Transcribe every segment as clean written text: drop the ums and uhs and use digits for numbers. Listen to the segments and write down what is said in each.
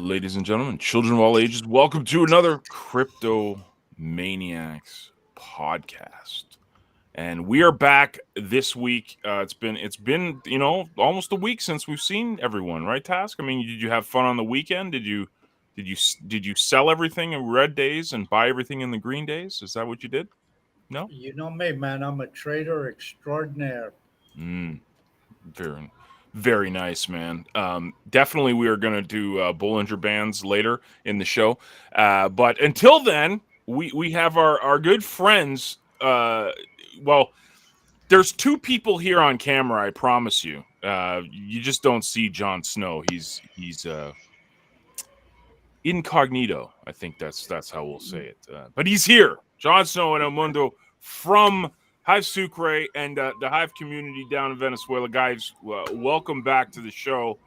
Ladies and gentlemen, children of all ages, welcome to another Crypto Maniacs podcast. And we are back this week. It's been almost a week since we've seen everyone, right? Task. I mean, did you have fun on the weekend? Did you sell everything in red days and buy everything in the green days? Is that what you did? No. You know me, man. I'm a trader extraordinaire. Mm, very, very nice, man. Definitely, we are going to do Bollinger Bands later in the show. But until then, we have our good friends. Well, there's two people here on camera. I promise you. You just don't see Jon Snow. He's incognito. I think that's how we'll say it. But he's here, Jon Snow and El Mundo from Hive Sucre and the Hive community down in Venezuela. Guys, welcome back to the show.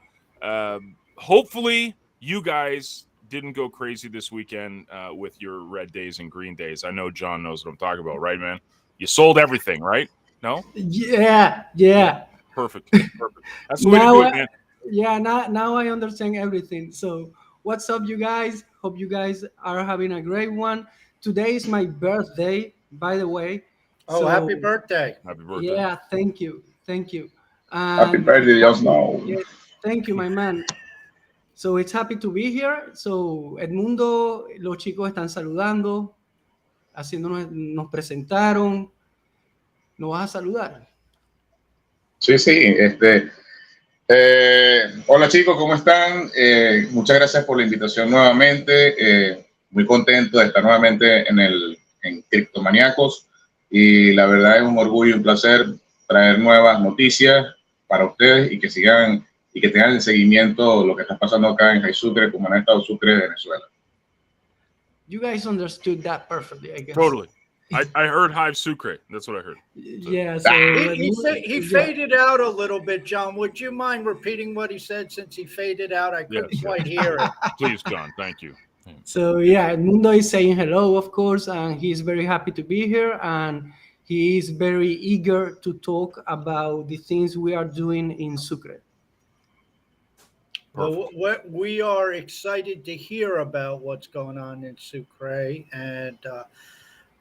Hopefully, you guys didn't go crazy this weekend with your red days and green days. I know John knows what I'm talking about, right, man? You sold everything, right? No? Yeah. Perfect. That's the way to do it, man. Yeah, now I understand everything. So, what's up, you guys? Hope you guys are having a great one. Today is my birthday, by the way. Oh, So, happy birthday. Happy birthday. yeah, thank you. Happy And birthday, Jon Snow. yeah, thank you, my man. So, it's happy to be here. So, Edmundo, los chicos están saludando, nos presentaron. ¿Nos vas a saludar? Sí. Hola chicos, ¿cómo están? Muchas gracias por la invitación nuevamente. Muy contento de estar nuevamente en Criptomaníacos y la verdad es un orgullo y un placer traer nuevas noticias para ustedes y que sigan y que tengan el seguimiento de lo que está pasando acá en Hive Sucre, como en el estado Sucre de Venezuela. You guys understood that perfectly, I guess. Totally. I heard Hive Sucre. That's what I heard. So. Yeah, so He faded out a little bit, John. Would you mind repeating what he said since he faded out? I couldn't quite hear it. Please, John. Thank you. So yeah, Edmundo is saying hello, of course, and he's very happy to be here, and he is very eager to talk about the things we are doing in Sucre. Well, we are excited to hear about what's going on in Sucre, and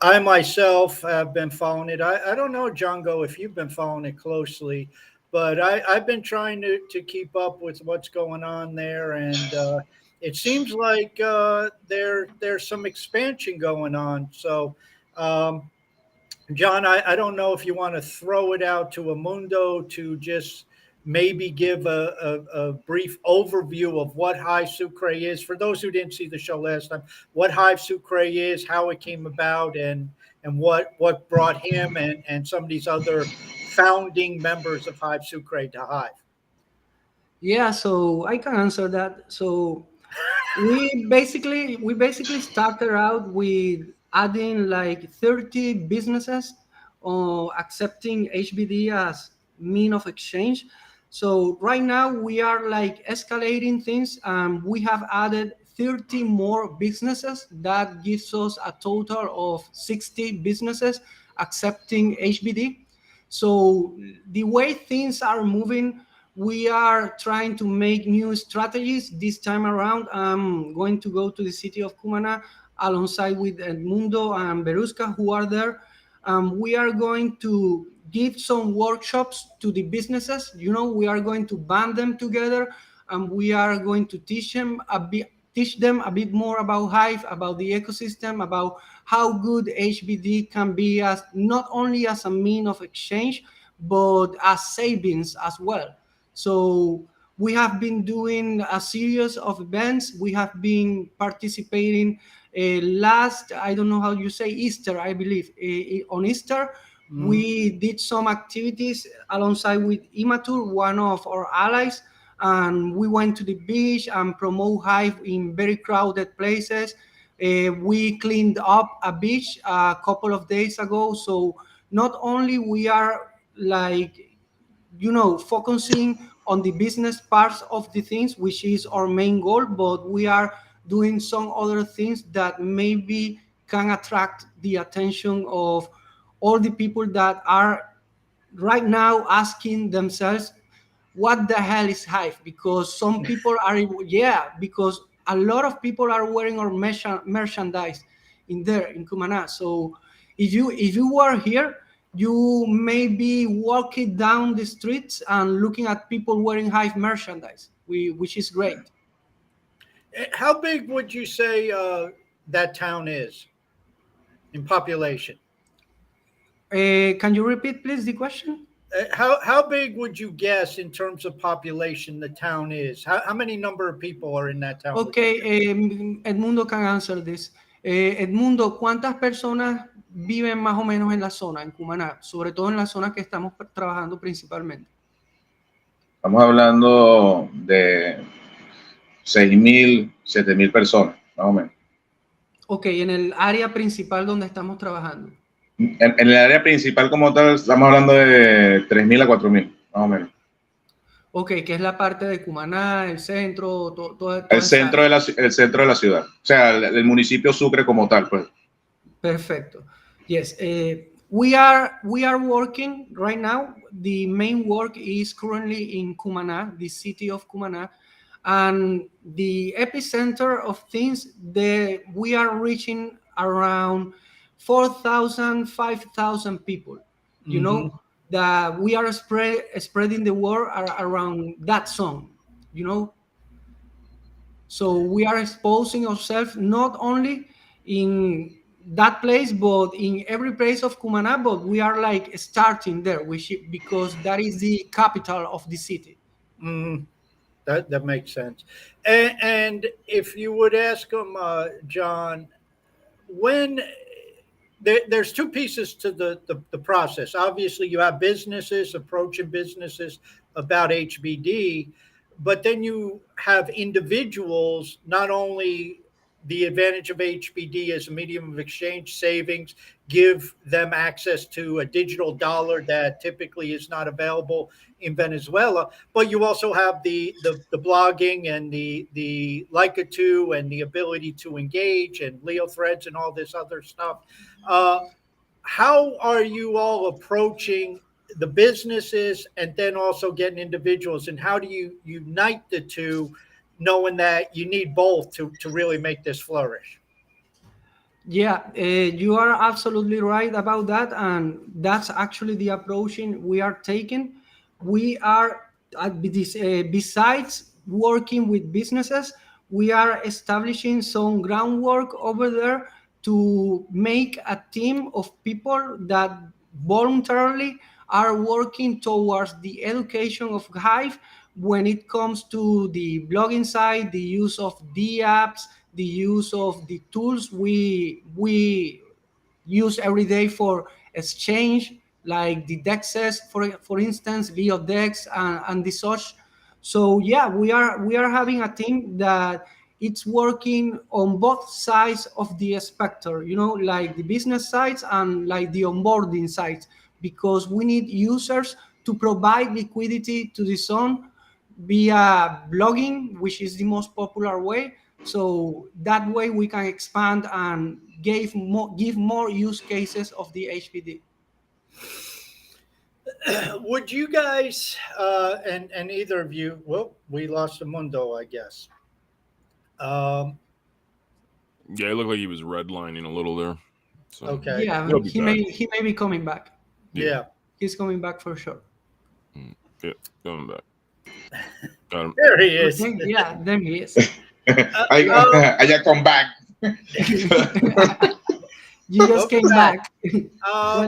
I myself have been following it. I don't know, Django, if you've been following it closely, but I've been trying to keep up with what's going on there, and it seems like there's some expansion going on. So, John, I don't know if you want to throw it out to Amundo to just maybe give a brief overview of what Hive Sucre is for those who didn't see the show last time. What Hive Sucre is, how it came about, and what brought him and some of these other founding members of Hive Sucre to Hive. Yeah, so I can answer that. So we basically started out with adding like 30 businesses accepting HBD as mean of exchange. So right now we are like escalating things. We have added 30 more businesses. That gives us a total of 60 businesses accepting HBD. So the way things are moving, we are trying to make new strategies this time around. I'm going to go to the city of Cumana alongside with Edmundo and Berusca, who are there. We are going to give some workshops to the businesses. We are going to band them together, and we are going to teach them a bit more about Hive, about the ecosystem, about how good HBD can be as not only as a mean of exchange, but as savings as well. So we have been doing a series of events. We have been participating last, I don't know how you say, Easter, I believe. On Easter, we did some activities alongside with Imatur, one of our allies, and we went to the beach and promote Hive in very crowded places. We cleaned up a beach a couple of days ago. So not only we are like, focusing on the business parts of the things, which is our main goal, but we are doing some other things that maybe can attract the attention of all the people that are right now asking themselves, what the hell is Hive? Because some people are, because a lot of people are wearing our merchandise in there in Cumaná. So if you were here, you may be walking down the streets and looking at people wearing Hive merchandise, which is great. How big would you say that town is in population? Can you repeat, please, the question? How big would you guess in terms of population the town is? How many number of people are in that town? Okay, Edmundo can answer this. Edmundo, ¿cuántas personas viven más o menos en la zona, en Cumaná? Sobre todo en la zona que estamos trabajando principalmente. Estamos hablando de 6.000, 7.000 personas, más o menos. Ok, en el área principal donde estamos trabajando. En el área principal como tal, estamos hablando de 3.000 a 4.000, más o menos. Ok, que es la parte de Cumaná, el centro, El centro de la ciudad, o sea, el municipio Sucre como tal, pues. Perfecto. Yes, we are working right now. The main work is currently in Cumaná, the city of Cumaná, and the epicenter of things that we are reaching around 4,000, 5,000 people. You know, that we are spreading the word around that zone, you know. So we are exposing ourselves not only in that place, but in every place of Cumaná, but we are like starting there, because that is the capital of the city. That makes sense. And if you would ask them, John, when there's two pieces to the process. Obviously, you have businesses approaching businesses about HBD, but then you have individuals, not only the advantage of HBD as a medium of exchange savings, give them access to a digital dollar that typically is not available in Venezuela, but you also have the blogging and the Like-A-To and the ability to engage and Leo threads and all this other stuff. How are you all approaching the businesses and then also getting individuals, and how do you unite the two, knowing that you need both to really make this flourish? Yeah, you are absolutely right about that, and that's actually the approach we are taking. We are besides working with businesses, we are establishing some groundwork over there to make a team of people that voluntarily are working towards the education of Hive when it comes to the blogging side, the use of the apps, the use of the tools we use every day for exchange, like the dexes, for instance, Leo Dex and the such. So yeah, we are having a team that it's working on both sides of the spectrum, you know, like the business sides and like the onboarding sides, because we need users to provide liquidity to the zone via blogging, which is the most popular way. So that way we can expand and give more use cases of the HPD. Would you guys and either of you? Well, we lost Mundo, I guess. Yeah, it looked like he was redlining a little there. So Okay. Yeah, he'll be he may be coming back. Yeah. He's coming back for sure. Yeah, coming back. Got him. There he is. Yeah, there he is. I just come back. You just came back.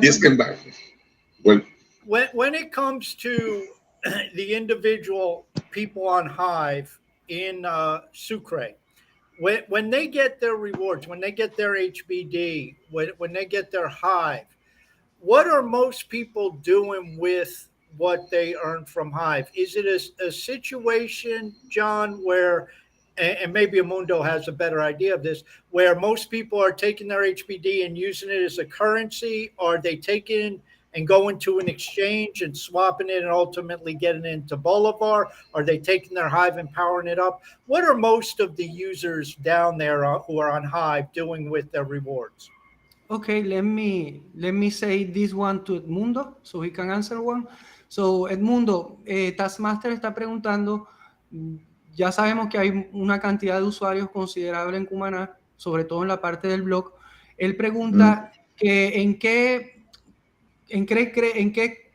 Just came back. Well, when it comes to the individual people on Hive in Sucre, when they get their rewards, when they get their HBD, when they get their Hive, what are most people doing with what they earn from Hive? Is it a situation, John, where, and maybe Amundo has a better idea of this, where most people are taking their HBD and using it as a currency? Are they taking and going to an exchange and swapping it and ultimately getting it into Bolivar? Are they taking their Hive and powering it up? What are most of the users down there who are on Hive doing with their rewards? Okay, let me say this one to Edmundo so he can answer one. So Edmundo, Taskmaster está preguntando, ya sabemos que hay una cantidad de usuarios considerable en Cumaná, sobre todo en la parte del blog. Él pregunta que en qué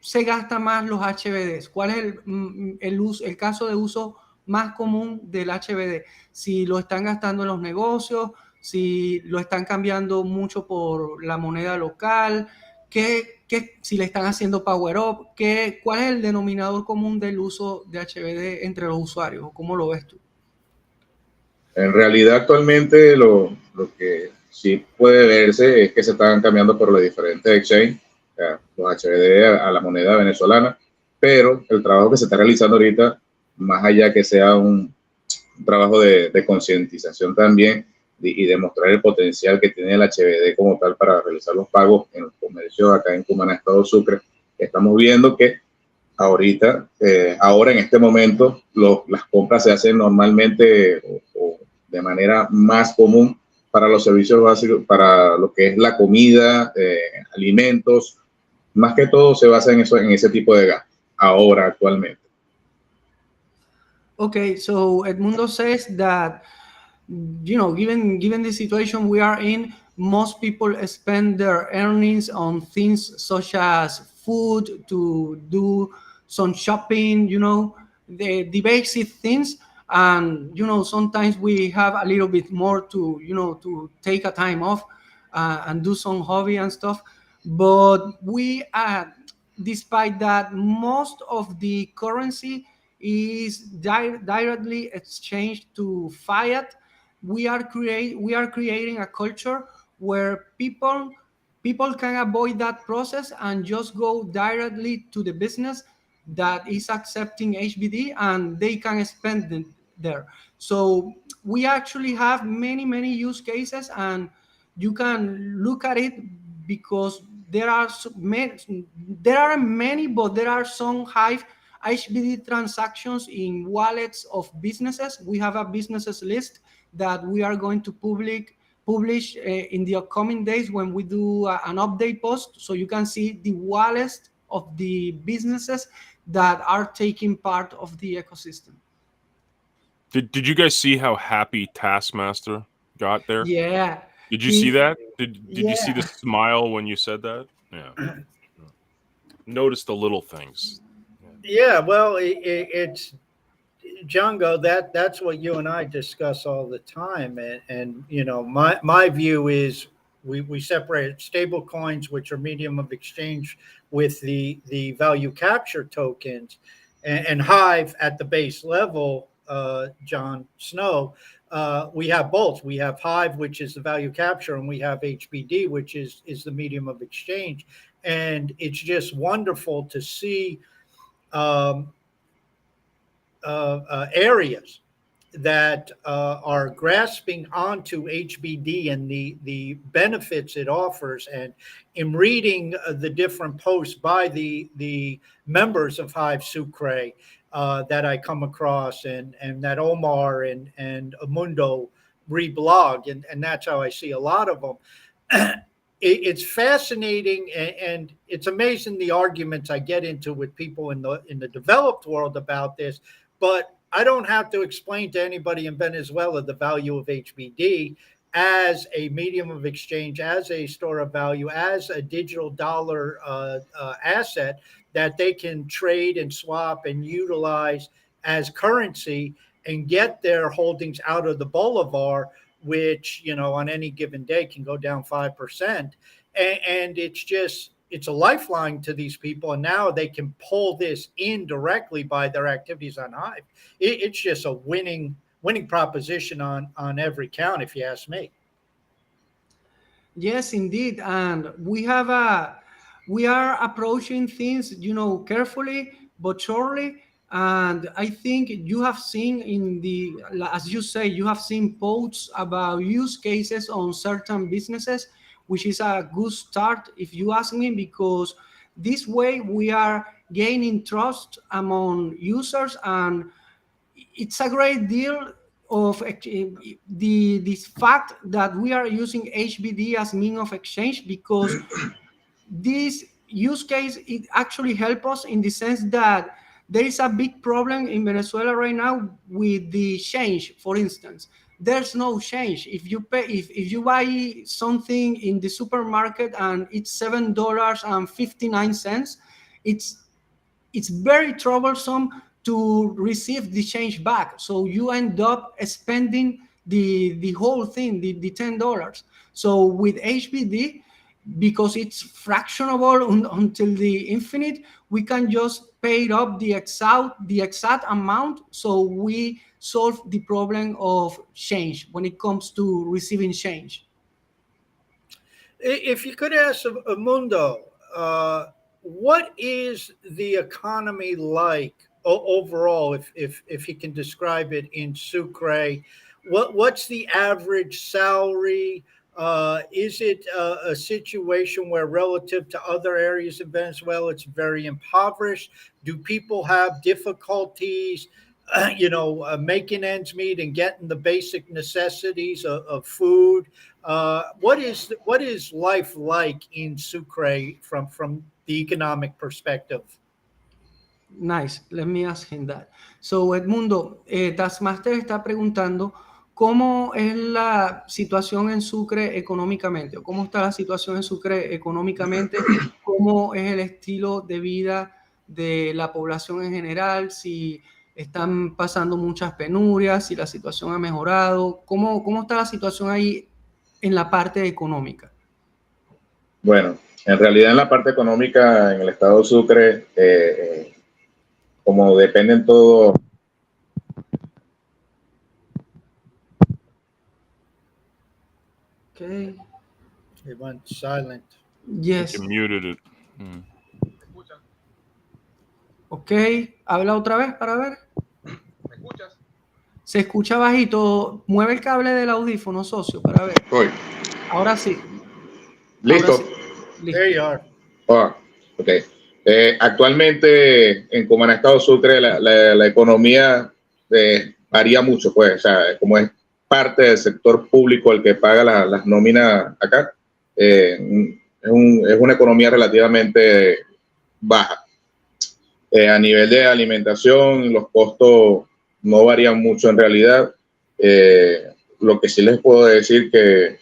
se gasta más los HBDs, cuál es el caso de uso más común del HBD, si lo están gastando en los negocios, si lo están cambiando mucho por la moneda local, si le están haciendo power up, cuál es el denominador común del uso de HBD entre los usuarios, ¿cómo lo ves tú? En realidad, actualmente lo que sí puede verse es que se están cambiando por los diferentes exchanges, o sea, los HBD a la moneda venezolana, pero el trabajo que se está realizando ahorita, más allá que sea un trabajo de concientización también y demostrar el potencial que tiene el HBD como tal para realizar los pagos en los comercios acá en Cumaná, Estado Sucre, estamos viendo que ahorita, ahora en este momento, las compras se hacen normalmente o de manera más común para los servicios básicos, para lo que es la comida, alimentos, más que todo se basa en eso, en ese tipo de gasto, ahora actualmente. Okay, so Edmundo says that, given the situation we are in, most people spend their earnings on things such as food, to do some shopping, the basic things. And, sometimes we have a little bit more to take a time off and do some hobby and stuff. But despite that, most of the currency is directly exchanged to fiat. We are creating a culture where people can avoid that process and just go directly to the business that is accepting HBD, and they can spend it there. So we actually have many use cases, and you can look at it because there are many, but there are some Hive HBD transactions in wallets of businesses. We have a businesses list that we are going to publish in the upcoming days when we do an update post, so you can see the wallets of the businesses that are taking part of the ecosystem. Did you guys see how happy Taskmaster got there? Yeah. Did you see that? Did yeah. you see the smile when you said that? Yeah. Notice the little things. Yeah, well, it's Django. That's what you and I discuss all the time, and my view is we separate stable coins, which are medium of exchange, with the value capture tokens, and Hive at the base level. John Snow, we have both. We have Hive, which is the value capture, and we have HBD, which is the medium of exchange, and it's just wonderful to see areas that are grasping onto HBD and the benefits it offers. And in reading the different posts by the members of Hive Sucre that I come across, and that Omar and Amundo reblog, and that's how I see a lot of them. It's fascinating, and it's amazing the arguments I get into with people in the developed world about this. But I don't have to explain to anybody in Venezuela the value of HBD as a medium of exchange, as a store of value, as a digital dollar asset that they can trade and swap and utilize as currency and get their holdings out of the bolivar, which on any given day can go down 5%, and it's a lifeline to these people, and now they can pull this in directly by their activities on Hive. It's just a winning proposition on every count, if you ask me. Yes, indeed, and we are approaching things carefully but surely. And I think you have seen as you say, you have seen posts about use cases on certain businesses, which is a good start, if you ask me, because this way we are gaining trust among users, and it's a great deal of this fact that we are using HBD as mean of exchange, because this use case, it actually helps us in the sense that there is a big problem in Venezuela right now with the change. For instance, there's no change. If you pay, if you buy something in the supermarket and it's $7.59, it's very troublesome to receive the change back. So you end up spending the whole thing, the $10. So with HBD, because it's fractionable until the infinite, we can just pay up the exact amount. So we solve the problem of change when it comes to receiving change. If you could ask Mundo, what is the economy like overall? If you can describe it in Sucre, what's the average salary? Is it a situation where, relative to other areas of Venezuela, it's very impoverished? Do people have difficulties, making ends meet and getting the basic necessities of food? What is life like in Sucre from the economic perspective? Nice. Let me ask him that. So, Edmundo, Taskmaster está preguntando cómo es la situación en Sucre económicamente, o cómo está la situación en Sucre económicamente, cómo es el estilo de vida de la población en general, si están pasando muchas penurias, si la situación ha mejorado, cómo está la situación ahí en la parte económica. Bueno, en realidad en la parte económica en el estado de Sucre, como dependen todo. Okay. It went silent. Yes. You muted it. Ok, habla otra vez para ver. ¿Me escuchas? Se escucha bajito. Mueve el cable del audífono, socio, para ver. Voy. Ahora sí. ¿Listo? Ahora sí. Listo. There you are. Ok. Actualmente, en como en el estado de Sucre, la economía varía mucho, pues, o sea, como es parte del sector público el que paga las nóminas acá, es una economía relativamente baja. A nivel de alimentación, los costos no varían mucho en realidad. Lo que sí les puedo decir que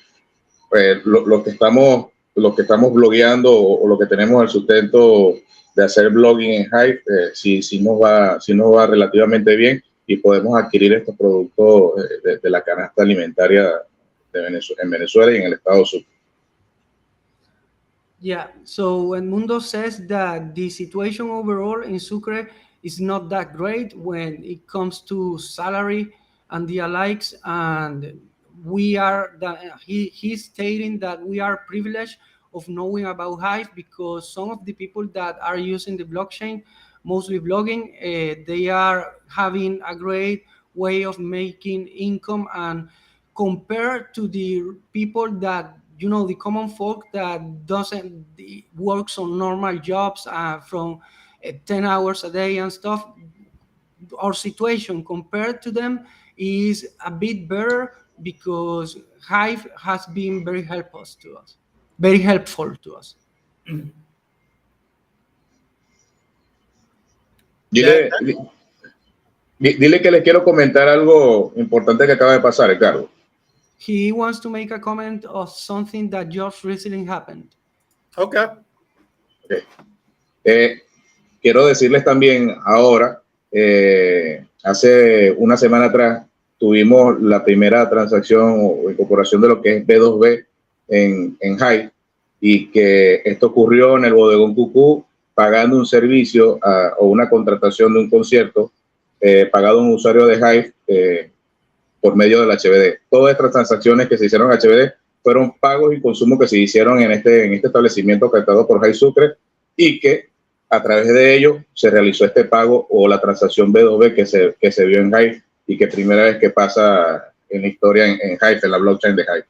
lo que estamos blogueando o lo que tenemos el sustento de hacer blogging en Hive, sí nos va relativamente bien y podemos adquirir estos productos de la canasta alimentaria en Venezuela y en el estado sur. Yeah, so Edmundo says that the situation overall in Sucre is not that great when it comes to salary and the likes, and he's stating that we are privileged of knowing about Hive because some of the people that are using the blockchain, mostly blogging, they are having a great way of making income, and compared to the people that the common folk that doesn't works on normal jobs from 10 hours a day and stuff, our situation compared to them is a bit better because Hive has been very helpful to us. Dile que les quiero comentar algo importante que acaba de pasar, Ricardo. He wants to make a comment of something that just recently happened. Okay. Quiero decirles también ahora, hace una semana atrás tuvimos la primera transacción o incorporación de lo que es B2B en Hive, y que esto ocurrió en el bodegón Cucú, pagando un servicio o una contratación de un concierto, pagado a un usuario de Hive por medio del HBD. Todas estas transacciones que se hicieron en HBD fueron pagos y consumos que se hicieron en este establecimiento captado por Hive Sucre, y que a través de ello se realizó este pago o la transacción B2B que se vio en Hive, y que primera vez que pasa en la historia en Hive, en la blockchain de Hive.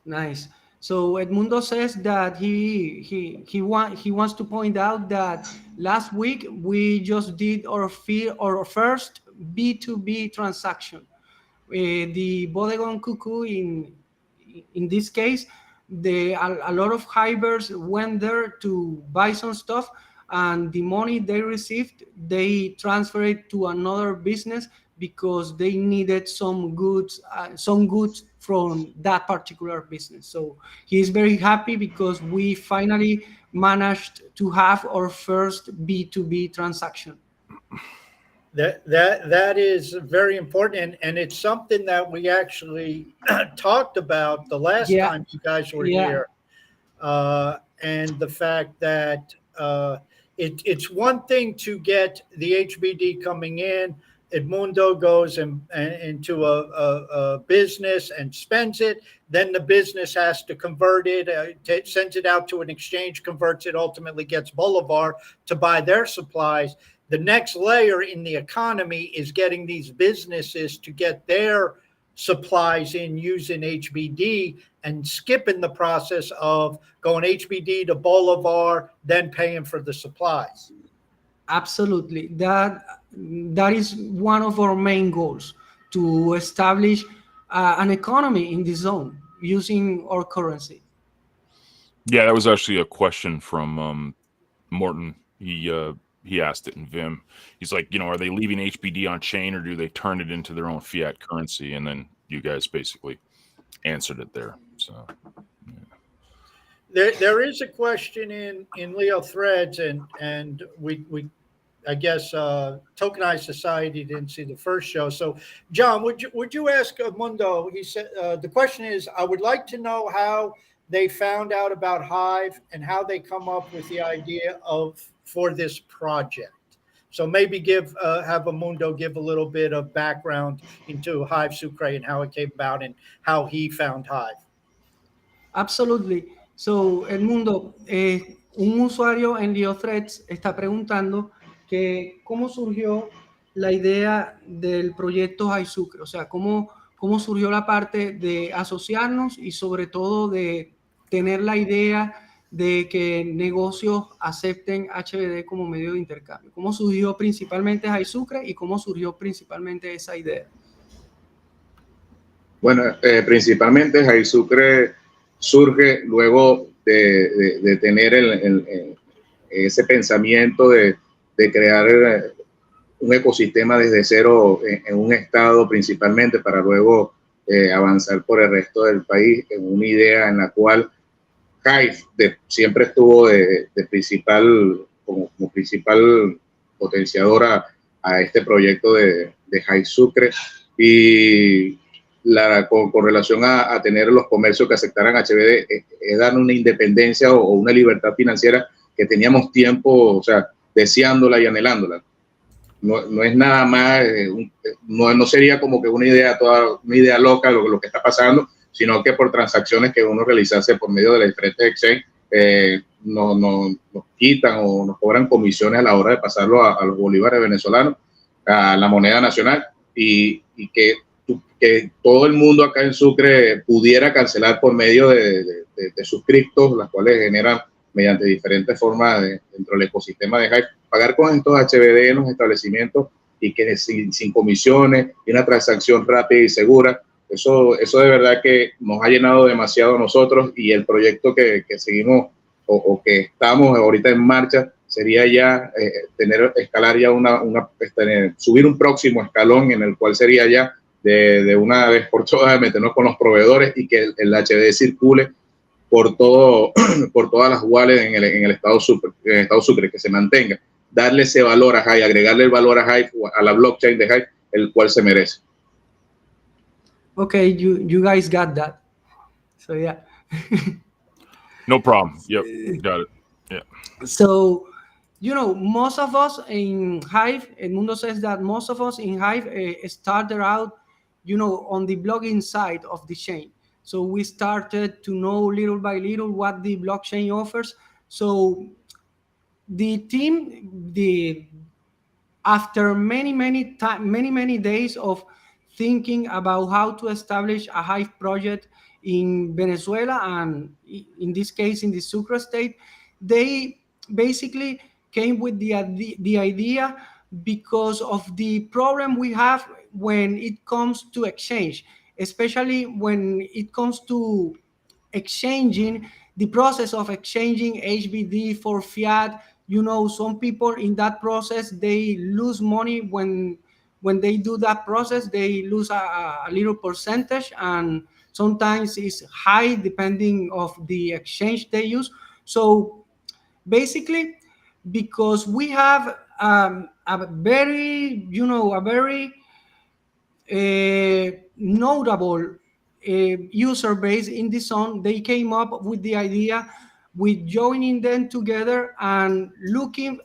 Nice. So Edmundo says that he wants to point out that last week we just did our first B2B transaction. The Bodegon Cuckoo, in this case, a lot of Hivers went there to buy some stuff, and the money they received, they transfer it to another business because they needed some goods from that particular business. So he is very happy because we finally managed to have our first B2B transaction. That is very important, and it's something that we actually talked about the last Yeah, time you guys were yeah, here, and the fact that it's one thing to get the HBD coming in. Edmundo goes into a business and spends it. Then the business has to convert it, sends it out to an exchange, converts it, ultimately gets Bolivar to buy their supplies. The next layer in the economy is getting these businesses to get their supplies in using HBD and skipping the process of going HBD to Bolivar, then paying for the supplies. absolutely. That is one of our main goals, to establish an economy in the zone using our currency. Yeah, that was actually a question from Morton. He asked it in Vim. He's like, are they leaving HBD on chain or do they turn it into their own fiat currency? And then you guys basically answered it there. So There is a question in Leo Threads, and we I guess Tokenized Society didn't see the first show. So, John, would you ask Mundo? He said the question is, I would like to know how they found out about Hive and how they come up with the idea for this project. So maybe have Mundo give a little bit of background into Hive Sucre and how it came about and how he found Hive. Absolutely. So, Edmundo, un usuario en LeoThreads está preguntando que cómo surgió la idea del proyecto Hive, o sea, cómo surgió la parte de asociarnos y sobre todo de tener la idea de que negocios acepten HBD como medio de intercambio. ¿Cómo surgió principalmente Hive y cómo surgió principalmente esa idea? Bueno, principalmente Hive Sucre surge luego de tener ese pensamiento de crear un ecosistema desde cero en un estado principalmente para luego avanzar por el resto del país en una idea en la cual Hive siempre estuvo de principal, como principal potenciadora a este proyecto de Hive Sucre y con relación a tener los comercios que aceptaran HBD es dar una independencia o una libertad financiera que teníamos tiempo, o sea, deseándola y anhelándola. No es nada más, no sería como que una idea loca lo que está pasando, sino que por transacciones que uno realizase por medio de las diferentes exchanges, nos quitan o nos cobran comisiones a la hora de pasarlo a los bolívares venezolanos, a la moneda nacional, y que todo el mundo acá en Sucre pudiera cancelar por medio de sus criptos, las cuales generan mediante diferentes formas dentro del ecosistema de Hive, pagar con estos HBD en los establecimientos y que sin comisiones y una transacción rápida y segura. Eso de verdad que nos ha llenado demasiado a nosotros, y el proyecto que seguimos o que estamos ahorita en marcha sería ya escalar ya subir un próximo escalón en el cual sería ya de una vez por todas meternos con los proveedores y que el HBD circule por todas las wallets en el estado Sucre, que se mantenga, darle ese valor a Hive, agregarle el valor a Hive, a la blockchain de Hive, el cual se merece. Okay, you guys got that. So yeah. no problem. Yep, got it. Yeah. So, most of us in Hive, Edmundo says that most of us in Hive started out, on the blogging side of the chain. So we started to know little by little what the blockchain offers. So the team, after many days of thinking about how to establish a Hive project in Venezuela, and in this case in the Sucre state, they basically came with the idea because of the problem we have when it comes to exchange, especially when it comes to exchanging, the process of exchanging HBD for fiat. some people in that process, they lose money when they do that process. They lose a little percentage, and sometimes it's high depending of the exchange they use. So basically, because we have a very notable user base in the zone, they came up with the idea with joining them together and looking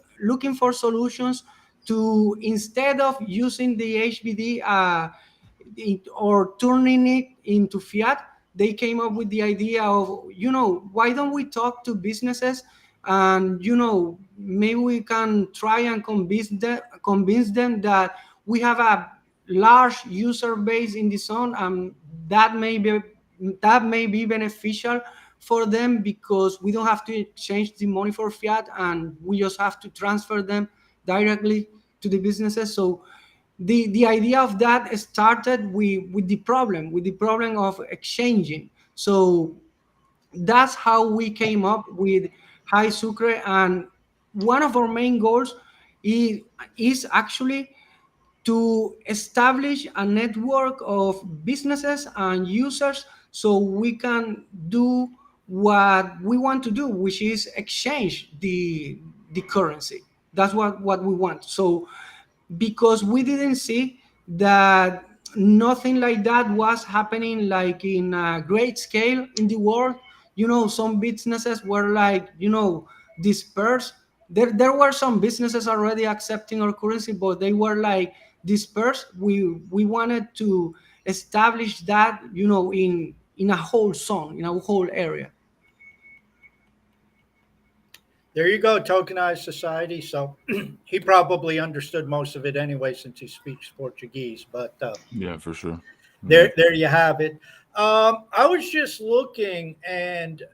for solutions to, instead of using the HBD or turning it into fiat, they came up with the idea of, why don't we talk to businesses, and maybe we can try and convince them that we have a large user base in the zone, and that may be beneficial for them, because we don't have to exchange the money for fiat, and we just have to transfer them directly to the businesses. So the idea of that started with the problem of exchanging. So that's how we came up with High Sucre, and one of our main goals is actually to establish a network of businesses and users, so we can do what we want to do, which is exchange the currency. That's what we want. So because we didn't see that nothing like that was happening like in a great scale in the world. Some businesses were like, dispersed. There were some businesses already accepting our currency, but they were like dispersed. We wanted to establish that, in a whole zone, in a whole area. There you go, tokenized society. So he probably understood most of it anyway, since he speaks Portuguese. But Yeah, for sure. there you have it. I was just looking, and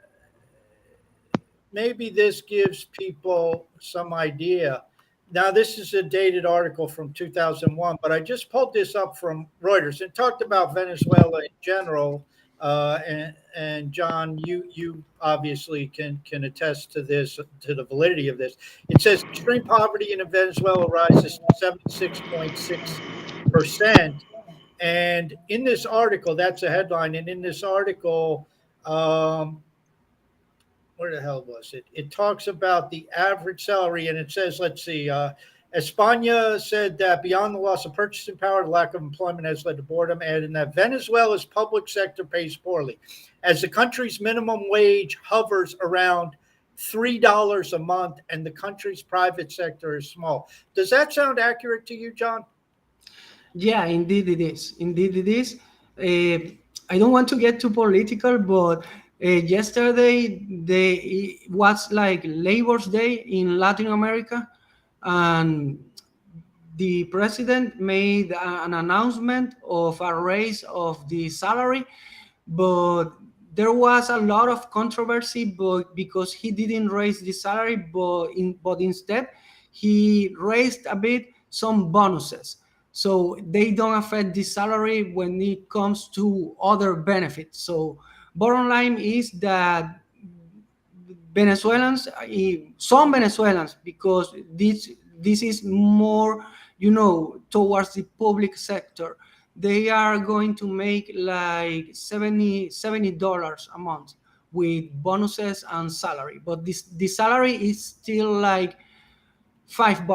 maybe this gives people some idea. Now, this is a dated article from 2001, but I just pulled this up from Reuters and talked about Venezuela in general. And John, you obviously can attest to this, to the validity of this. It says extreme poverty in Venezuela rises to 76.6%. And in this article, that's a headline. And in this article, where the hell was it? It talks about the average salary, and it says, let's see, España said that beyond the loss of purchasing power, the lack of employment has led to boredom, adding that Venezuela's public sector pays poorly, as the country's minimum wage hovers around $3 a month, and the country's private sector is small. Does that sound accurate to you, John? Yeah, indeed it is. Indeed it is. I don't want to get too political, but yesterday it was like Labor's Day in Latin America, and the president made an announcement of a raise of the salary, but there was a lot of controversy, but because he didn't raise the salary, but instead he raised a bit some bonuses, so they don't affect the salary when it comes to other benefits. So bottom line is that Venezuelans, some Venezuelans, because this is more, towards the public sector, they are going to make like $70 a month with bonuses and salary. But the salary is still like $5.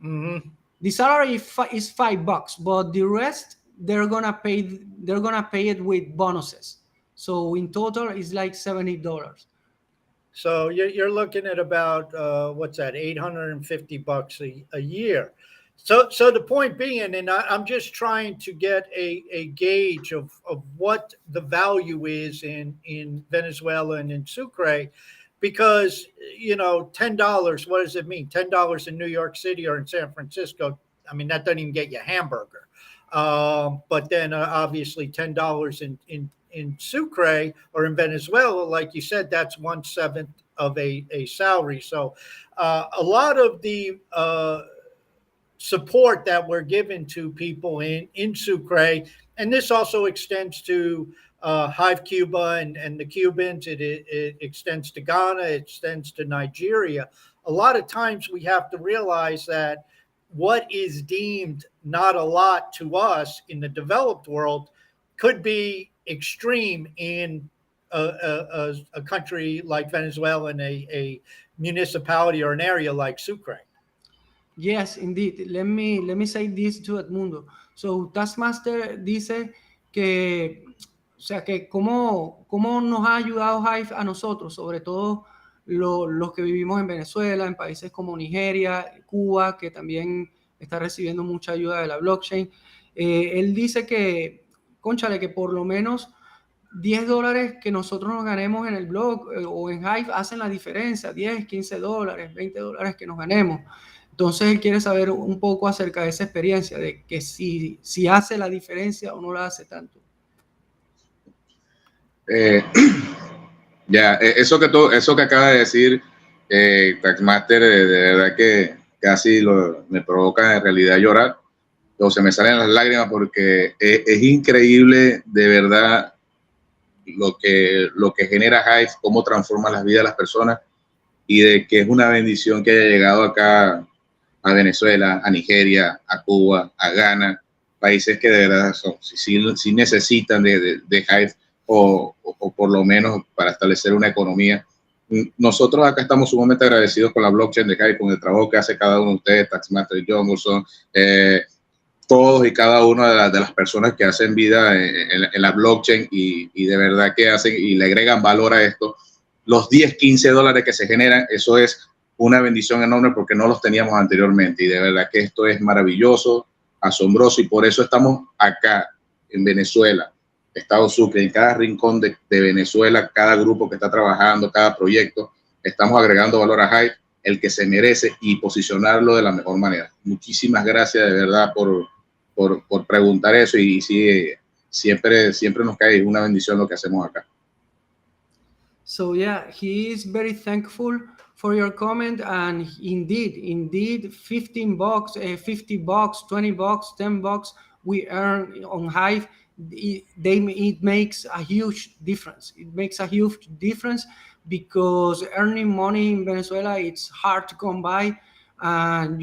Mm-hmm. The salary is $5, but the rest they're gonna pay it with bonuses. So in total, it's like $70. So you're looking at about what's that, $850 a year. So the point being, and I'm just trying to get a gauge of what the value is in Venezuela and in Sucre, because $10, what does it mean? $10 in New York City or in San Francisco, I mean, that doesn't even get you a hamburger. But then obviously $10 in Sucre or in Venezuela, like you said, that's 1/7 of a salary. So a lot of the support that we're given to people in Sucre, and this also extends to Hive Cuba and the Cubans. It extends to Ghana. It extends to Nigeria. A lot of times we have to realize that what is deemed not a lot to us in the developed world could be extreme in a country like Venezuela and a municipality or an area like Sucre. Yes, indeed. Let me say this to Edmundo. So Taskmaster dice que, o sea, que cómo nos ha ayudado Hive a nosotros, sobre todo los que vivimos en Venezuela, en países como Nigeria, Cuba, que también está recibiendo mucha ayuda de la blockchain. Él dice que, cónchale, que por lo menos $10 que nosotros nos ganemos en el blog o en Hive hacen la diferencia, $10, $15, $20 que nos ganemos. Entonces él quiere saber un poco acerca de esa experiencia, de que si hace la diferencia o no la hace tanto. Eso que acaba de decir Taxmaster, de verdad que casi me provoca en realidad llorar, o se me salen las lágrimas, porque es increíble de verdad lo que genera Hive, cómo transforma las vidas de las personas, y de que es una bendición que haya llegado acá a Venezuela, a Nigeria, a Cuba, a Ghana, países que de verdad sí necesitan de Hive, o por lo menos para establecer una economía. Nosotros acá estamos sumamente agradecidos con la blockchain de Hive, con el trabajo que hace cada uno de ustedes, Taxmaster, Johnson, todos y cada una de las personas que hacen vida en la blockchain, y de verdad que hacen y le agregan valor a esto. Los 10, 15 dólares que se generan, eso es una bendición enorme, porque no los teníamos anteriormente, y de verdad que esto es maravilloso, asombroso, y por eso estamos acá en Venezuela, Estado Sucre, en cada rincón de Venezuela, cada grupo que está trabajando, cada proyecto, estamos agregando valor a Hive, el que se merece, y posicionarlo de la mejor manera. Muchísimas gracias de verdad por preguntar eso, y sí, siempre nos cae una bendición lo que hacemos acá. So yeah, he is very thankful for your comment, and indeed, $15, $50, $20, $10 we earn on Hive. It makes a huge difference. It makes a huge difference, because earning money in Venezuela, it's hard to come by, and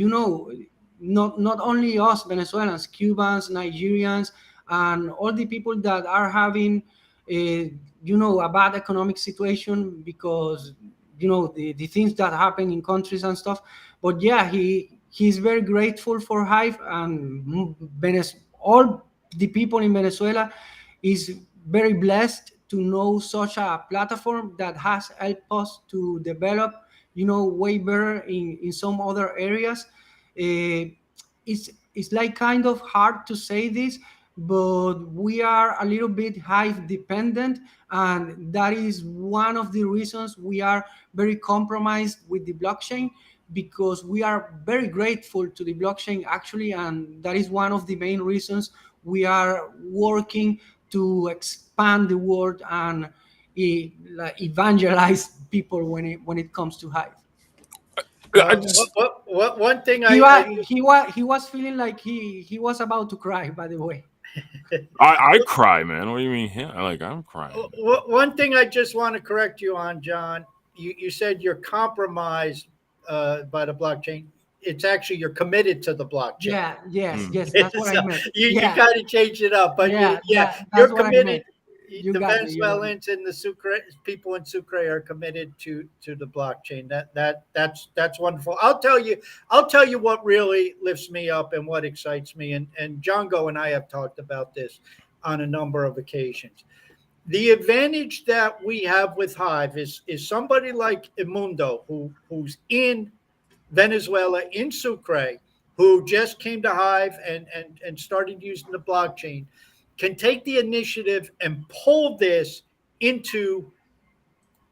not only us Venezuelans, Cubans, Nigerians, and all the people that are having a bad economic situation, because the things that happen in countries and stuff. But yeah, he's very grateful for Hive, and all the people in Venezuela is very blessed to know such a platform that has helped us to develop way better in some other areas. It's like kind of hard to say this, but we are a little bit Hive dependent, and that is one of the reasons we are very compromised with the blockchain, because we are very grateful to the blockchain actually, and that is one of the main reasons we are working to expand the world and evangelize people when it comes to Hive. One thing he was feeling like he was about to cry, by the way. I cry, man. What do you mean? Yeah, I'm crying. One thing I just want to correct you on, John. You said you're compromised by the blockchain. It's actually you're committed to the blockchain. Yes. That's what I meant. You kind of changed it up, but you're committed. The Venezuelans and the Sucre people in Sucre are committed to the blockchain. That's wonderful. I'll tell you what really lifts me up and what excites me. And Django and I have talked about this on a number of occasions. The advantage that we have with Hive is somebody like Edmundo, who's in Venezuela, in Sucre, who just came to Hive and started using the blockchain, can take the initiative and pull this into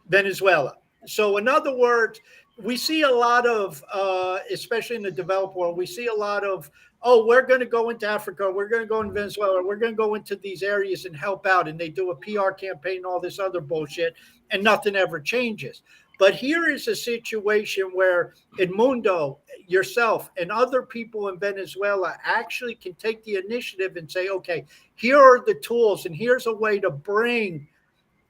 Venezuela. So in other words, we see a lot of, especially in the developed world, we see a lot of, we're going to go into Africa, we're going to go in Venezuela, we're going to go into these areas and help out. And they do a PR campaign, all this other bullshit, and nothing ever changes. But here is a situation where Edmundo, yourself, and other people in Venezuela actually can take the initiative and say, okay, here are the tools, and here's a way to bring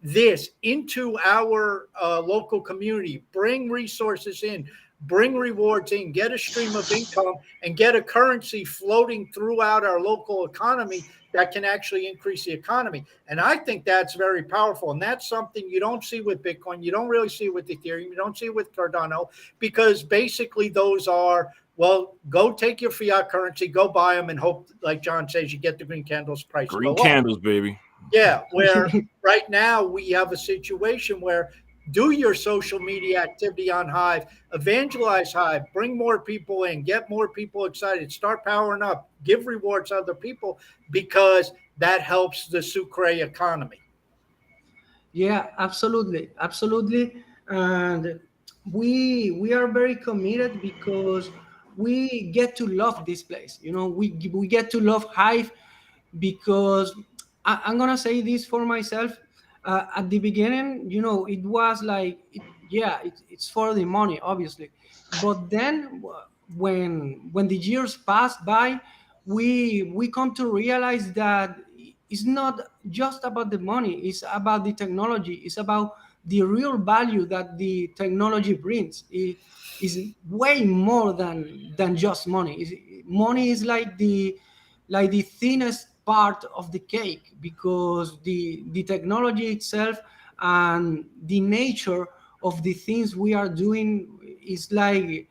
this into our local community, bring resources in, bring rewards in, get a stream of income, and get a currency floating throughout our local economy that can actually increase the economy. And I think that's very powerful. And that's something you don't see with Bitcoin. You don't really see with Ethereum. You don't see with Cardano, because basically those are, well, go take your fiat currency, go buy them, and hope, like John says, you get the green candles price. Green candles, baby. Yeah, where right now we have a situation where do your social media activity on Hive, evangelize Hive, bring more people in, get more people excited, start powering up, give rewards to other people, because that helps the Sucre economy. Yeah, absolutely, absolutely, and we are very committed because we get to love this place. You know, we get to love Hive because I'm gonna say this for myself. At the beginning, you know, it was like, it's for the money, obviously, but then when the years passed by, we come to realize that it's not just about the money; it's about the technology. It's about the real value that the technology brings. It is way more than just money. Money is like the thinnest part of the cake, because the technology itself and the nature of the things we are doing is like,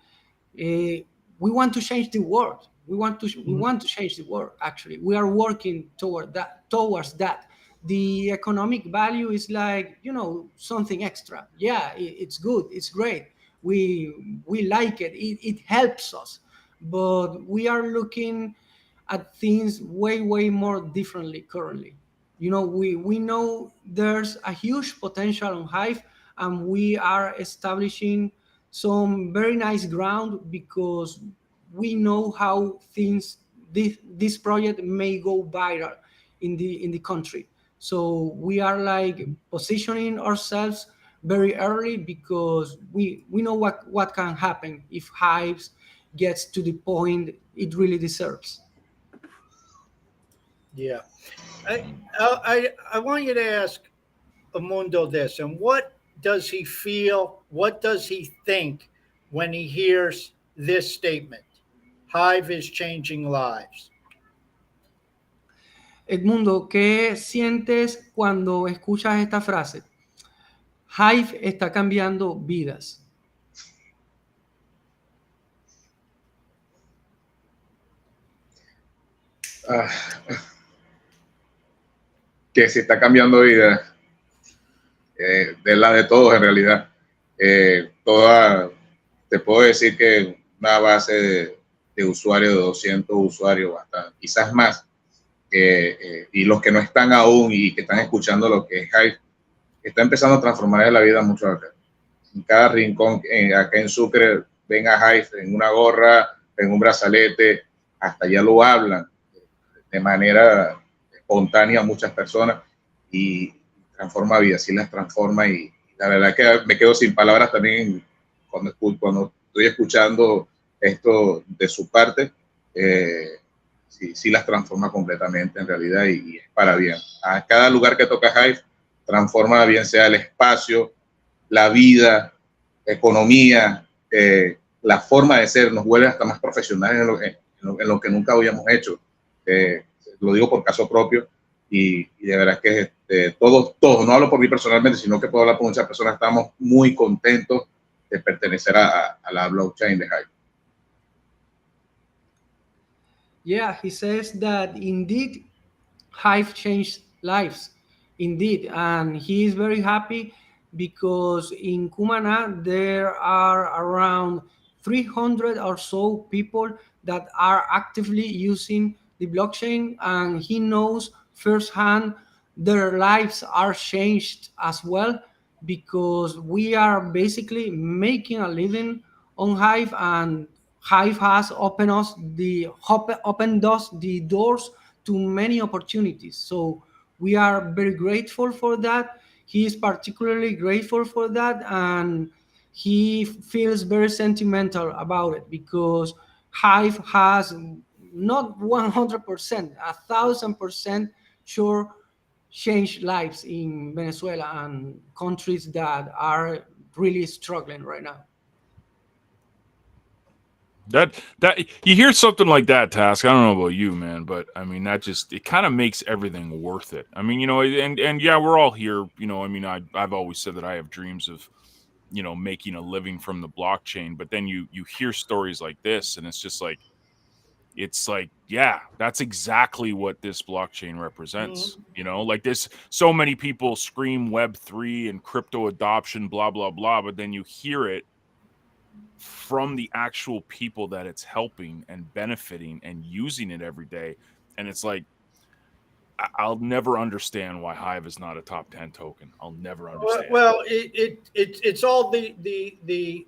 we want to change the world. We want to change the world. Actually, we are working towards that. The economic value is like, you know, something extra. Yeah, it's good, it's great, we like it, it helps us, but we are looking at things way more differently currently. You know, we know there's a huge potential on Hive, and we are establishing some very nice ground, because we know how things, this project may go viral in the country. So we are like positioning ourselves very early, because we know what can happen if Hives gets to the point it really deserves. Yeah. I want you to ask Amundo this, and what does he feel? What does he think when he hears this statement? Hive is changing lives. Edmundo, ¿qué sientes cuando escuchas esta frase? Hive está cambiando vidas. Ah, que se está cambiando vida, de la de todos en realidad. Te puedo decir que una base de usuarios, de 200 usuarios, bastante, quizás más, y los que no están aún y que están escuchando lo que es Hive, está empezando a transformar la vida mucho acá. En cada rincón, acá en Sucre, ven a Hive en una gorra, en un brazalete, hasta ya lo hablan de manera espontánea a muchas personas, y transforma vidas, sí las transforma, y la verdad que me quedo sin palabras también cuando estoy escuchando esto de su parte. Sí las transforma completamente en realidad, y es para bien. A cada lugar que toca Hive transforma, bien sea el espacio, la vida, economía, la forma de ser, nos vuelve hasta más profesionales en lo que nunca habíamos hecho. Lo digo por caso propio, y de verdad que todos, no hablo por mí personalmente, sino que puedo hablar por muchas personas, estamos muy contentos de pertenecer a la blockchain de Hive. Yeah, he says that indeed Hive changed lives, indeed, and he is very happy because in Cumana there are around 300 or so people that are actively using the blockchain, and he knows firsthand their lives are changed as well, because we are basically making a living on Hive, and Hive has opened us the doors to many opportunities. So we are very grateful for that. He is particularly grateful for that, and he feels very sentimental about it because Hive has not 100%, 1,000% sure changed lives in Venezuela and countries that are really struggling right now. That you hear something like that, Task. I don't know about you, man, but I mean that just it kind of makes everything worth it. I mean, and yeah, we're all here. I mean, I've always said that I have dreams of making a living from the blockchain, but then you hear stories like this, and it's like, yeah, that's exactly what this blockchain represents. Like this, so many people scream Web3 and crypto adoption, blah blah blah, but then you hear it from the actual people that it's helping and benefiting and using it every day. And it's like, I'll never understand why Hive is not a top 10 token. I'll never understand. Well, it's all the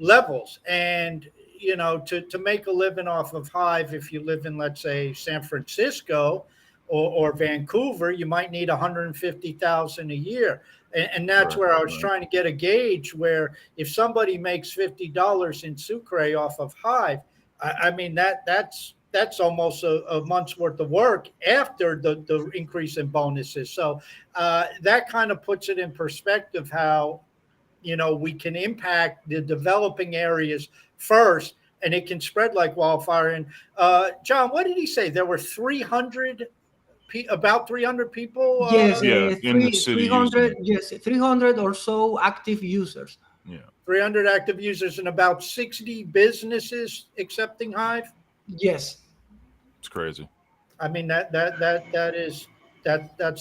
levels, and to make a living off of Hive, if you live in, let's say, San Francisco or Vancouver, you might need 150,000 a year. And that's where I was trying to get a gauge where if somebody makes $50 in Sucre off of Hive, I mean, that's almost a month's worth of work after the increase in bonuses. So that kind of puts it in perspective how, we can impact the developing areas first, and it can spread like wildfire. And John, what did he say? There were about 300 people. Yes, in the city 300. Yes, 300 or so active users. Yeah, 300 active users and about 60 businesses accepting Hive. Yes, it's crazy. I mean that's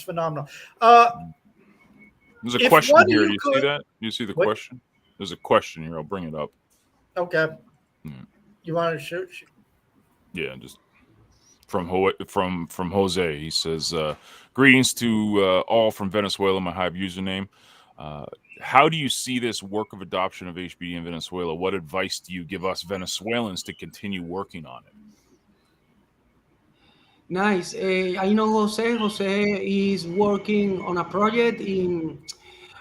phenomenal. There's a question here. Do you see that? Do you see the question? There's a question here. I'll bring it up. Okay. Yeah. You want to shoot? Yeah, just from Jose. He says, "Greetings to all from Venezuela. My Hive username. How do you see this work of adoption of HBD in Venezuela? What advice do you give us Venezuelans to continue working on it?" nice. I know Jose. Jose is working on a project in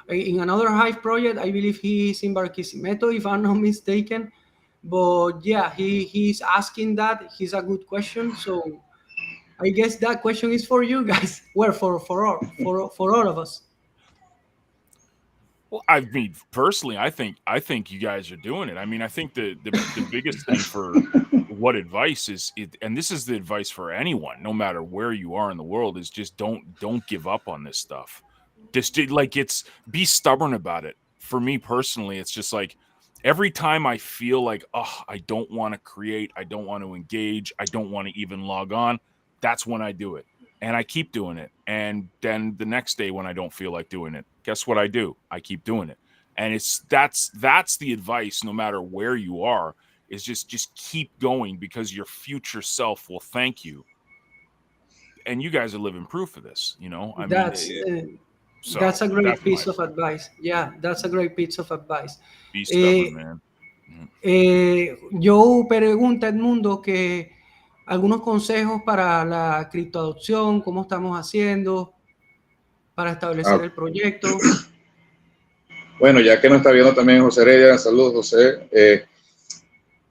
another Hive project. I believe he is in Barquisimeto, if I'm not mistaken. But yeah, he's asking that. He's a good question. So I guess that question is for you guys. Well, for all of us. Well, I mean, personally, I think you guys are doing it. I mean, I think the biggest thing for what advice is it, and this is the advice for anyone, no matter where you are in the world, is just don't give up on this stuff. Just be stubborn about it. For me personally, it's just like every time I feel like, I don't want to create, I don't want to engage, I don't want to even log on, that's when I do it. And I keep doing it. And then the next day when I don't feel like doing it, guess what I do? I keep doing it. And that's the advice, no matter where you are, is just keep going, because your future self will thank you. And you guys are living proof of this, I mean, that's a great piece of advice. Yeah, that's a great piece of advice. Be stubborn, man. Yo pregunto a Edmundo que algunos consejos para la criptoadopción, cómo estamos haciendo para establecer el proyecto. Bueno, ya que nos está viendo también José Heredia, saludos José.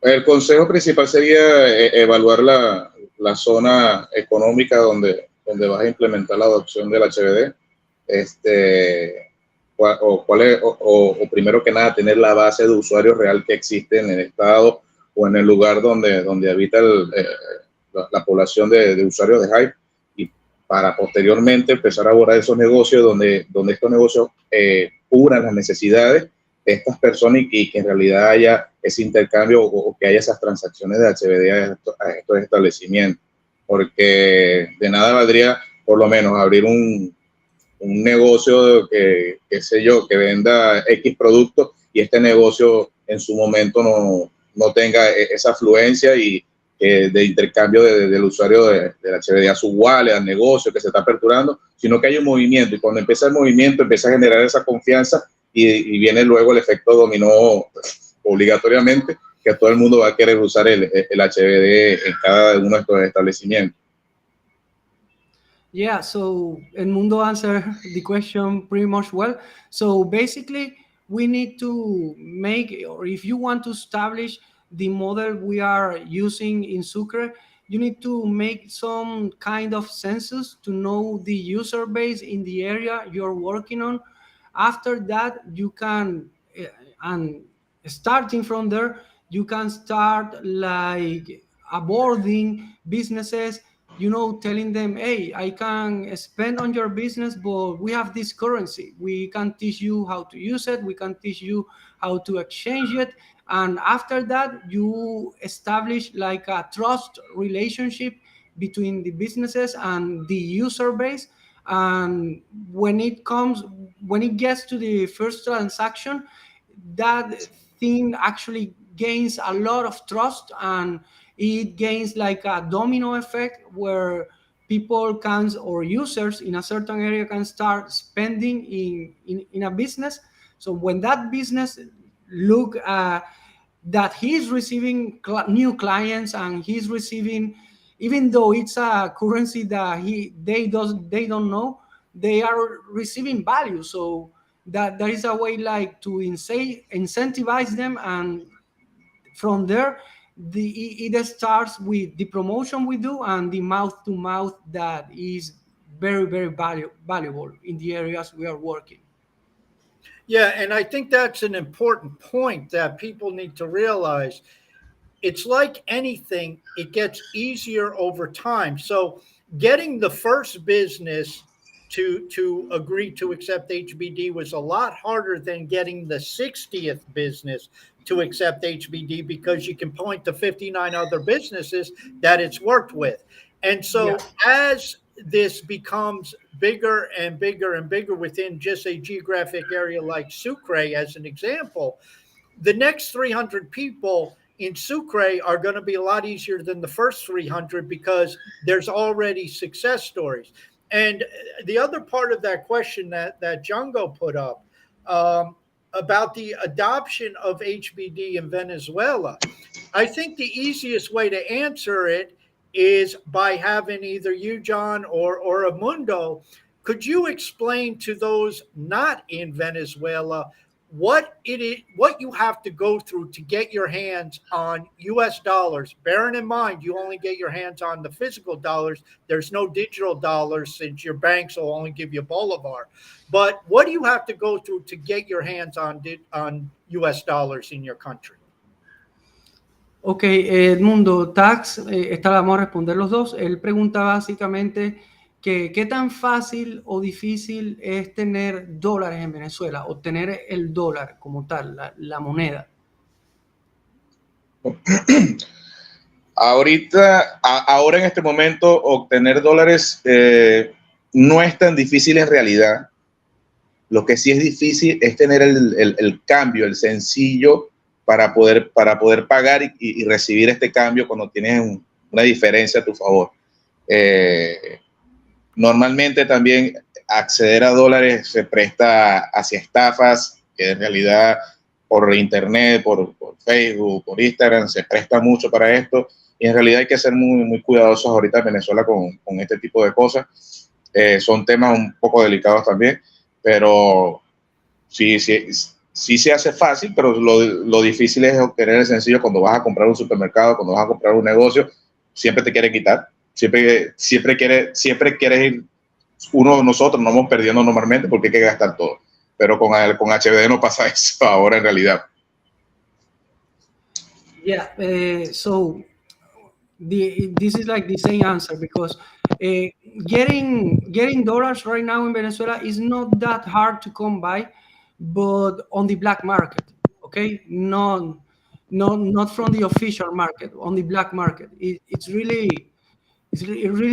El consejo principal sería evaluar la zona económica donde vas a implementar la adopción del HBD. O primero que nada, tener la base de usuarios real que existe en el estado o en el lugar donde habita la población de usuarios de Hive, y para posteriormente empezar a abordar esos negocios donde estos negocios cubran las necesidades de estas personas y que en realidad haya ese intercambio o que haya esas transacciones de HBD a estos establecimientos, porque de nada valdría por lo menos abrir un negocio que sé yo, que venda X productos y este negocio en su momento no tenga esa afluencia y de intercambio del usuario del HBD a su wallet, al negocio que se está aperturando, sino que hay un movimiento, y cuando empieza el movimiento empieza a generar esa confianza y viene luego el efecto dominó obligatoriamente, que todo el mundo va a querer usar el HBD en cada uno de estos establecimientos. Yeah, so Edmundo answered the question pretty much well. So basically, we need to make, or if you want to establish the model we are using in Sucre, you need to make some kind of census to know the user base in the area you're working on. After that, you can, and starting from there, you can start like abording businesses, telling them, hey, I can spend on your business, but we have this currency. We can teach you how to use it. We can teach you how to exchange it. And after that, you establish like a trust relationship between the businesses and the user base. And when it gets to the first transaction, that thing actually gains a lot of trust, and it gains like a domino effect where people can, or users in a certain area can start spending in a business. So when that business look that he's receiving new clients, and he's receiving, even though it's a currency that they don't know, they are receiving value. So that there is a way like to incentivize them, and from there, it starts with the promotion we do and the mouth to mouth that is very, very valuable in the areas we are working. Yeah, and I think that's an important point that people need to realize. It's like anything, it gets easier over time. So getting the first business to agree to accept HBD was a lot harder than getting the 60th business to accept HBD, because you can point to 59 other businesses that it's worked with. And Yeah. so as this becomes bigger and bigger and bigger within just a geographic area like Sucre, as an example, the next 300 people in Sucre are going to be a lot easier than the first 300, because there's already success stories. And the other part of that question that Django put up, about the adoption of HBD in Venezuela, I think the easiest way to answer it is by having either you, John, or Amundo. Could you explain to those not in Venezuela what it is, what you have to go through to get your hands on US dollars, bearing in mind you only get your hands on the physical dollars. There's no digital dollars, since your banks will only give you Bolivar. But what do you have to go through to get your hands on US dollars in your country? Ok, Edmundo, Tax, vamos a responder los dos. Él pregunta básicamente que qué tan fácil o difícil es tener dólares en Venezuela, obtener el dólar como tal, la moneda. Ahora en este momento, obtener dólares no es tan difícil en realidad. Lo que sí es difícil es tener el cambio, el sencillo para poder pagar y recibir este cambio cuando tienes una diferencia a tu favor. Normalmente también acceder a dólares se presta hacia estafas, que en realidad por internet, por Facebook, por Instagram, se presta mucho para esto, y en realidad hay que ser muy, muy cuidadosos ahorita en Venezuela con este tipo de cosas. Son temas un poco delicados también, pero sí se hace fácil, pero lo difícil es obtener el sencillo. Cuando vas a comprar un supermercado, cuando vas a comprar un negocio, siempre te quiere quitar, siempre quieres ir. Uno de nosotros no vamos perdiendo normalmente porque hay que gastar todo, pero con HBD no pasa eso ahora en realidad. Yeah, so this is like the same answer, because getting dollars right now in Venezuela is not that hard to come by, but on the black market, okay, not from the official market, on the black market. It's really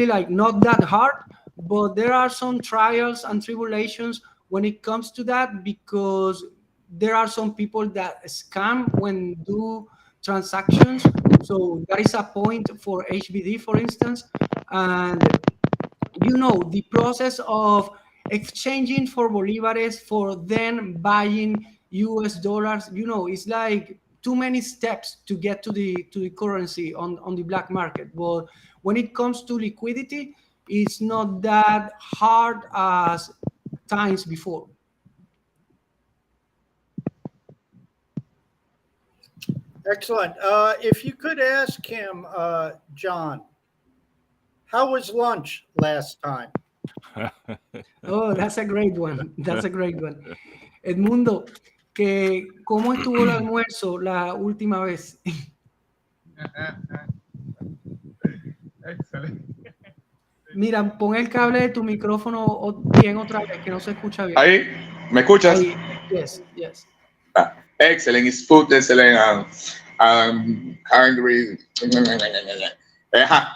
like not that hard, but there are some trials and tribulations when it comes to that, because there are some people that scam when do transactions. So that is a point for HBD, for instance. And the process of exchanging for bolivares for then buying US dollars, it's like too many steps to get to the currency on the black market. But when it comes to liquidity, it's not that hard as times before. Excellent. If you could ask him, John, how was lunch last time? Oh, that's a great one. That's a great one. Edmundo, ¿cómo estuvo el almuerzo la última vez? Excelente. Mira, pon el cable de tu micrófono bien otra vez, que no se escucha bien. Ahí, ¿me escuchas? Ahí. Yes, yes. Excellent. It's food excellent. Hungry.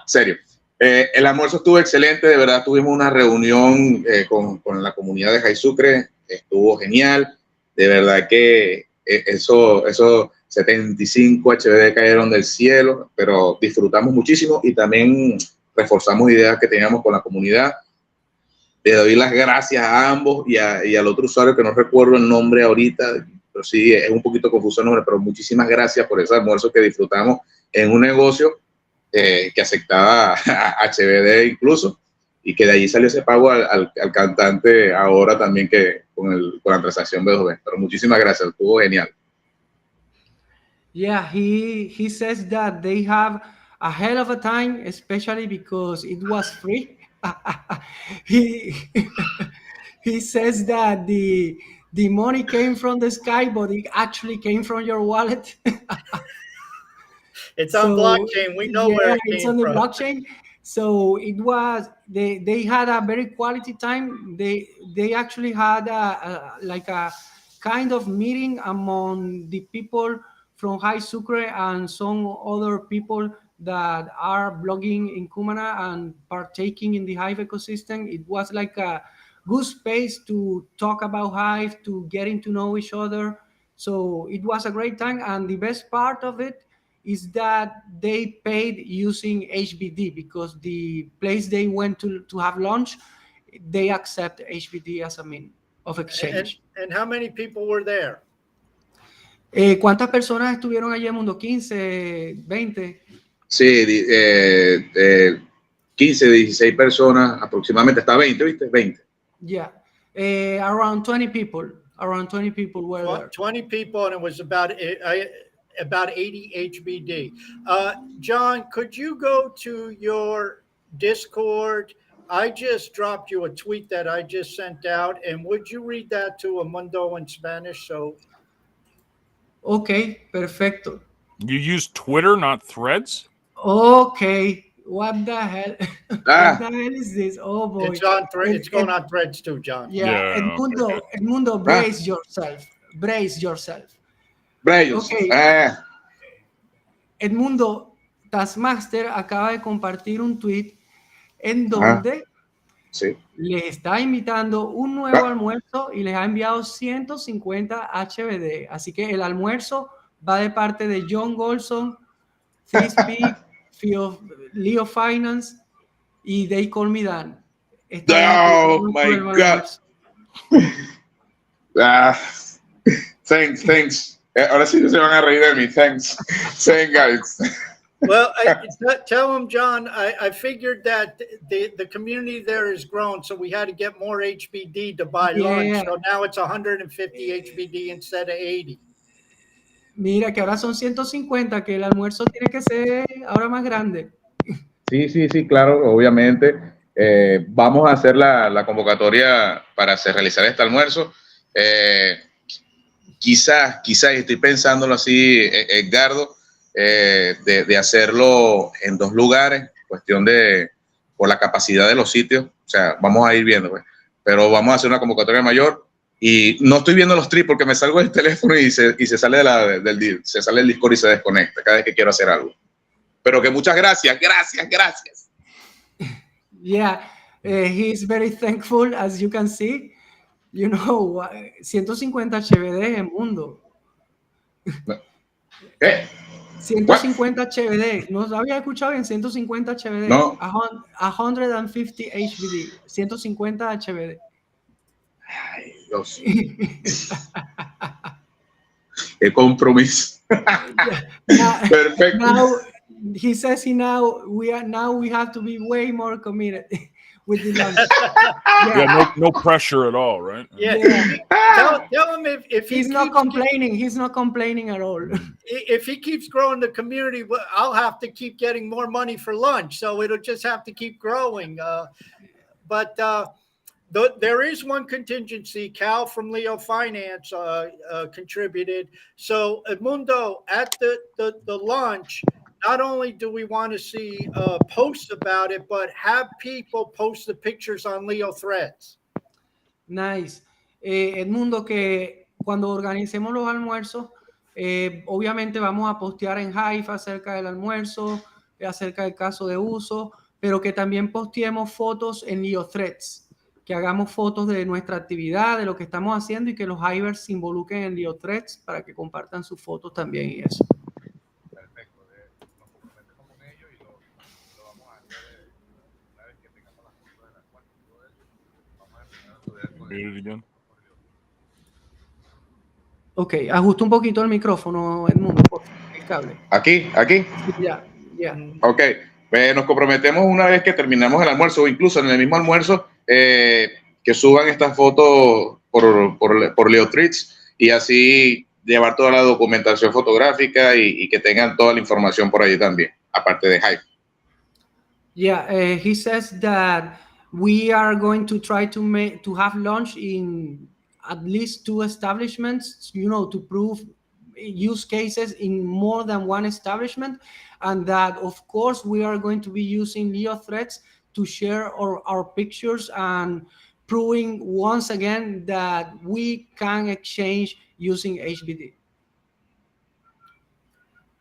Serio. El almuerzo estuvo excelente, de verdad. Tuvimos una reunión con la comunidad de Hive Sucre. Estuvo genial. De verdad que esos 75 HBD cayeron del cielo, pero disfrutamos muchísimo y también reforzamos ideas que teníamos con la comunidad. Le doy las gracias a ambos y al otro usuario que no recuerdo el nombre ahorita, pero sí, es un poquito confuso el nombre, pero muchísimas gracias por ese almuerzo que disfrutamos en un negocio que aceptaba HBD incluso, y que de allí salió ese pago al cantante ahora también que con la transacción B2B. Pero muchísimas gracias, estuvo genial. Yeah, he says that they have a hell of a time, especially because it was free. he he says that the money came from the sky, but it actually came from your wallet. It's on blockchain. We know where it it's came on the from. blockchain. So it was they had a very quality time. They actually had like a kind of meeting among the people from Hive Sucre and some other people that are blogging in Kumana and partaking in the Hive ecosystem. It was like a good space to talk about Hive, to getting to know each other. So it was a great time. And the best part of it is that they paid using HBD, because the place they went to have lunch, they accept HBD as a mean of exchange. And how many people were there? ¿Cuántas personas estuvieron allí en Mundo? 15, 20. Sí, 15, 16 personas aproximadamente, hasta 20, ¿viste? 20. Yeah, around 20 people. Around 20 people were there. 20 people, and it was about 80 HBD. John, could you go to your Discord? I just dropped you a tweet that I just sent out, and would you read that to Amundo in Spanish? So, okay, perfecto. You use Twitter, not Threads? Okay, what the hell? What the hell is this? Oh boy, it's on It's going on Threads too, John. Yeah, Edmundo, brace yourself. Brace yourself. Okay. Edmundo, Taskmaster acaba de compartir un tweet en donde les está invitando un nuevo almuerzo y les ha enviado 150 HBD. Así que el almuerzo va de parte de John Golson, Thisby, Leo Finance y They Call Me Dan. Oh my God. Thanks. Ahora sí se van a reír de mí. Thanks, guys. Well, tell him, John, I figured that the community there has grown, so we had to get more HBD to buy lunch. So now it's 150 HBD instead of 80. Mira, que ahora son 150, que el almuerzo tiene que ser ahora más grande. Sí, claro, obviamente. Vamos a hacer la convocatoria para realizar este almuerzo. Quizás, estoy pensándolo así, Edgardo, de hacerlo en 2 lugares, cuestión por la capacidad de los sitios. O sea, vamos a ir viendo, pues. Pero vamos a hacer una convocatoria mayor. Y no estoy viendo los tweets porque me salgo del teléfono y se sale se sale el Discord y se desconecta cada vez que quiero hacer algo. Pero que muchas gracias. Yeah, he's very thankful, as you can see. You know, 150 HBD en Mundo. ¿Qué? 150 HBD. ¿No había escuchado bien? 150 HBD. No. 150 HBD. 150 HBD. Ay, Dios. Qué compromiso. Perfecto. Now, he says we have to be way more committed. with the lunch. Yeah, no pressure at all, right? Yeah. Tell him if He's not complaining. He's not complaining at all. If he keeps growing the community, I'll have to keep getting more money for lunch. So it'll just have to keep growing. But there is one contingency. Cal from Leo Finance contributed. So Edmundo, at the lunch, not only do we want to see posts about it, but have people post the pictures on Leo Threads. Nice. Edmundo, que cuando organicemos los almuerzos, obviamente vamos a postear en Hive acerca del almuerzo, acerca del caso de uso, pero que también posteemos fotos en Leo Threads, que hagamos fotos de nuestra actividad, de lo que estamos haciendo y que los Hivers se involucren en Leo Threads para que compartan sus fotos también y eso. Perfecto. Nos comprometemos con ellos y lo vamos a hacer una vez que tengamos las fotos de las cuales todo eso, vamos a empezar a subir con Again. Ok, ajusta un poquito el micrófono, Edmundo, por favor, el cable. Aquí. Ya. Ok, nos comprometemos una vez que terminamos el almuerzo o incluso en el mismo almuerzo que suban estas fotos por Leo Threads y así llevar toda la documentación fotográfica y que tengan toda la información por ahí también, aparte de Hive. Yeah, he says that we are going to try to have lunch in at least 2 establishments, to prove use cases in more than one establishment, and that of course we are going to be using Leo Threads to share our pictures and proving once again that we can exchange using HBD.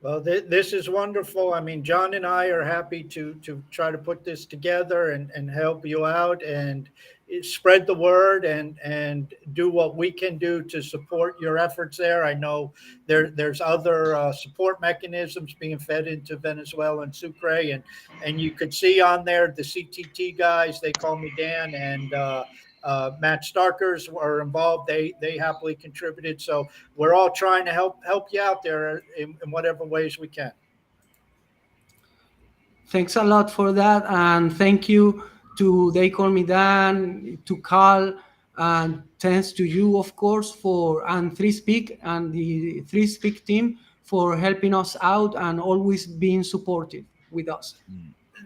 Well, this is wonderful. I mean, John and I are happy to try to put this together and help you out and spread the word and do what we can do to support your efforts there. I know there's other support mechanisms being fed into Venezuela and Sucre, and you could see on there the CTT guys. They call me Dan, and Matt Starkers are involved. They happily contributed. So we're all trying to help you out there in whatever ways we can. Thanks a lot for that, and thank you to They Call Me Dan, to Carl, and thanks to you, of course, and 3Speak and the 3Speak team for helping us out and always being supportive with us.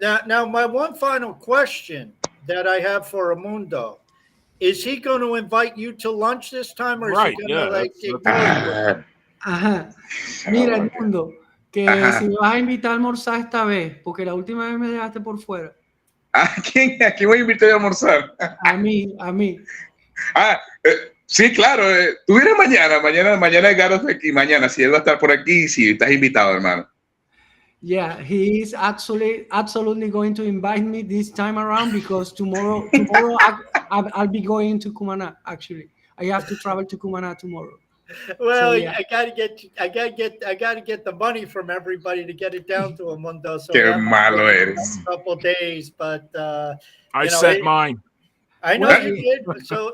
Now, my one final question that I have for Edmundo. Is he going to invite you to lunch this time, or is he going to ignore you? Ajá. Mira, Edmundo, que si me vas a invitar a almorzar esta vez, porque la última vez me dejaste por fuera. ¿A quién voy a invitar a almorzar? A mí. Sí, claro. Tú vienes mañana Edgardo está aquí, mañana. Si él va a estar por aquí, sí, estás invitado, hermano. Yeah, he is absolutely going to invite me this time around because tomorrow I'll be going to Cumaná. Actually, I have to travel to Cumaná tomorrow. Well, so, yeah. I gotta get the money from everybody to get it down to Edmundo. So Qué malo eres. A couple days, but I sent mine. I know you did. So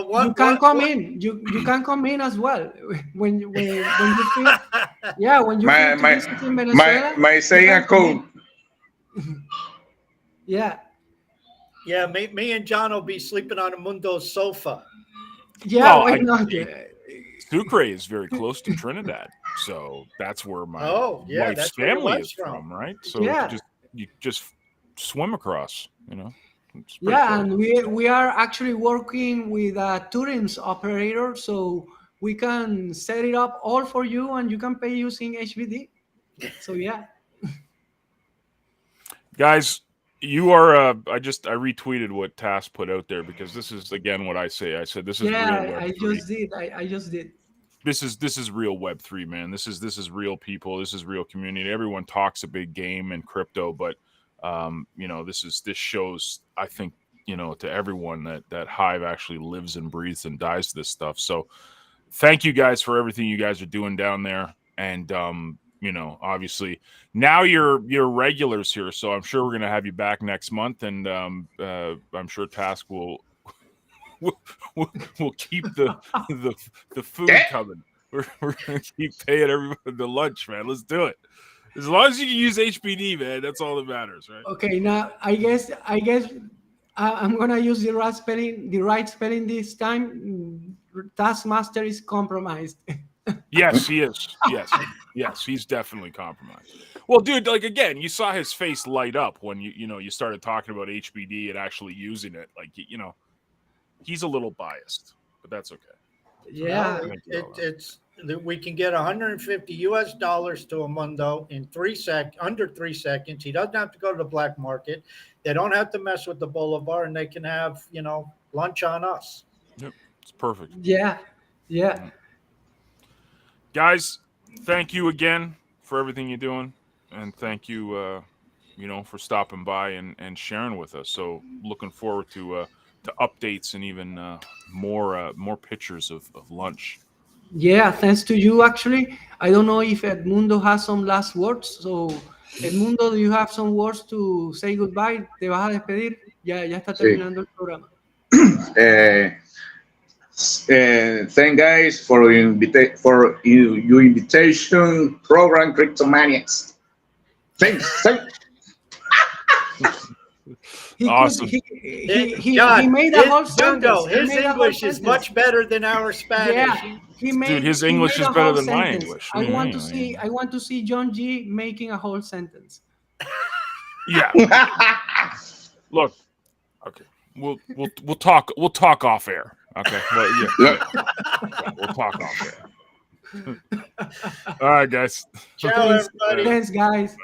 one. You can come in. You can come in as well when you feel. Yeah, when you feel to visit in Venezuela. My saying a code. Yeah. Yeah, me and John will be sleeping on Edmundo's sofa. Yeah, why not? Sucre is very close to Trinidad, so that's where my wife's family is from, right? So you just swim across, Yeah, and we are actually working with a tourism operator, so we can set it up all for you, and you can pay using HBD. So yeah, guys, you are. I retweeted what Tass put out there because this is again what I say. I said this is real Web3. I just did. This is real Web3, man. This is real people. This is real community. Everyone talks a big game and crypto, but this shows, I think, to everyone that Hive actually lives and breathes and dies this stuff. So thank you guys for everything you guys are doing down there. And, obviously now you're regulars here. So I'm sure we're going to have you back next month. And I'm sure Task will keep the food coming. We're going to keep paying everybody the lunch, man. Let's do it. As long as you can use HBD, man, that's all that matters, right? Okay, now I guess I'm gonna use the right spelling. The right spelling this time. Taskmaster is compromised. Yes, he is. Yes, he's definitely compromised. Well, dude, like again, you saw his face light up when you started talking about HBD and actually using it. Like he's a little biased, but that's okay. Yeah. We can get 150 US dollars to a mundo in under 3 seconds. He doesn't have to go to the black market. They don't have to mess with the Bolivar, and they can have lunch on us. Yep, it's perfect. Yeah. Guys, thank you again for everything you're doing, and thank you, for stopping by and sharing with us. So, looking forward to updates and even more pictures of lunch. Yeah, thanks to you, actually. I don't know if Edmundo has some last words. So, Edmundo, do you have some words to say goodbye? ¿Te vas a despedir? Ya está terminando el programa. Thank guys for your invitation program, Cryptomaniacs. Thanks. Awesome. He made a whole sentence. His English is much better than our Spanish. Yeah, Dude, his English is better than my English. I want to see John G making a whole sentence. Yeah. Look. Okay. We'll talk off air. Okay. Well, yeah. We'll talk off air. All right, guys. Ciao, everybody. Thanks, guys.